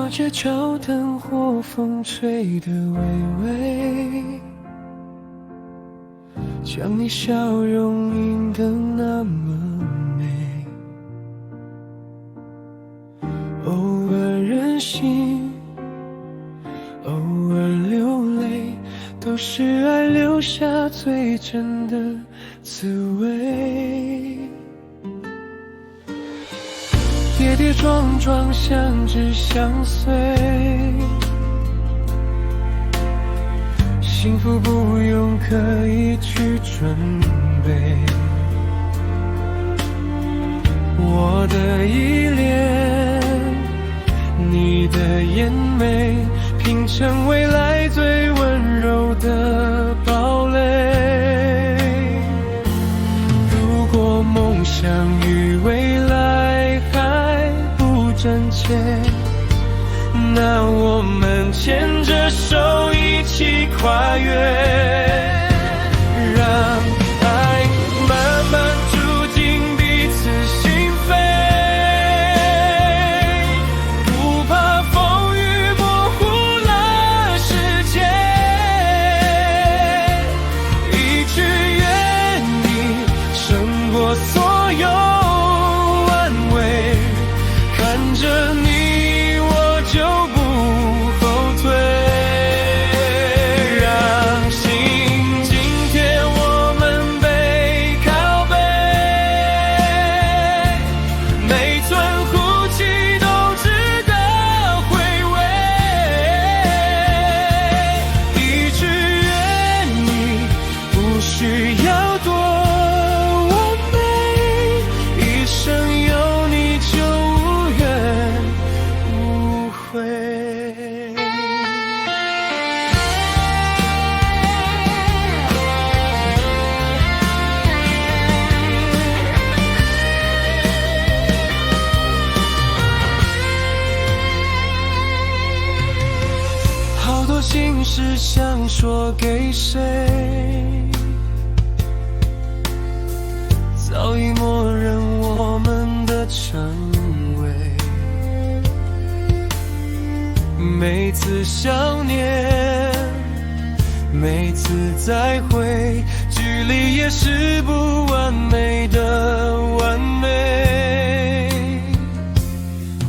我街角灯火风吹得微微，将你笑容映得那么美。偶尔任性，偶尔流泪，都是爱留下最真的滋味。跌跌撞撞，相知相随，幸福不用刻意去准备。我的依恋，你的眼眉，拼成未来最温柔的堡垒。如果梦想与未来还不真切，那我们牵着手一起跨越，让爱慢慢住进彼此心扉，不怕风雨模糊了世界，一句愿意胜过所有安慰，看着你我就不后退，让心今天我们背靠背，每寸呼吸都值得回味，一句愿意不需要多完美，一生有你就无怨无悔。好多心事想说给谁，早已默认我们的称谓。每次想念，每次再会，距离也是不完美的完美。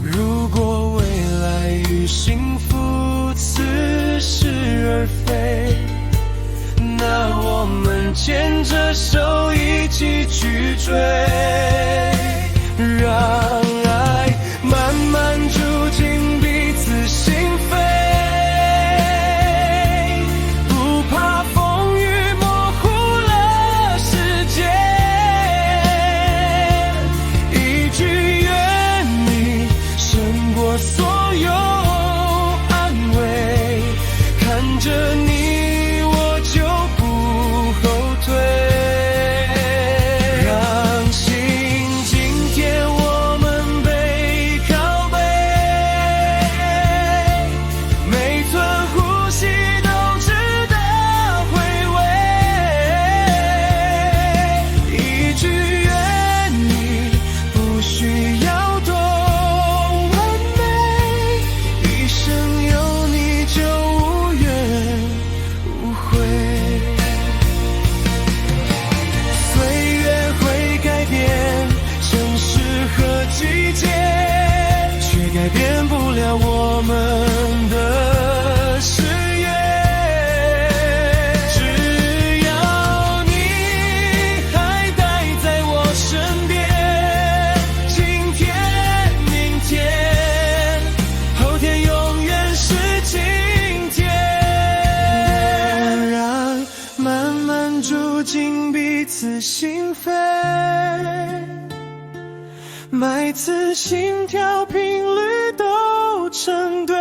如果未来与幸福似是而非，那我们牵着手一起去追，让爱慢慢住进彼此心扉，不怕风雨模糊了世界，一句愿你胜过所有安慰，看着你我就不后退，让心今天我们背靠背，每寸呼吸都值得回味，一句愿你不需要多完美，一生有你就无怨无悔。岁月会改变城市和季节，却改变不了我们的誓言。只要你还待在我身边，今天、明天、后天永远是晴天，让慢慢住进彼此心扉，每次心跳频率都成对，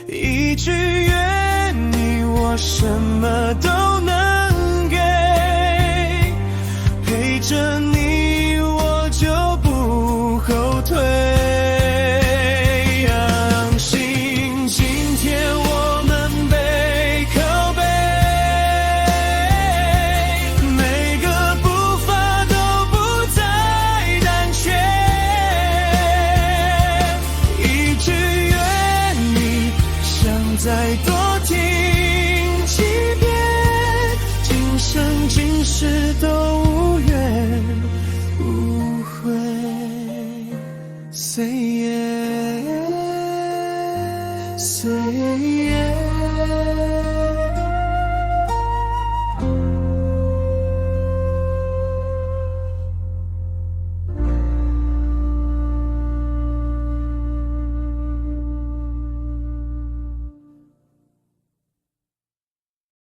一句愿你我什么都能给，陪着你我就不后退，让心今天我们背靠背，每个步伐都不再胆怯， Say yeah, say yeah.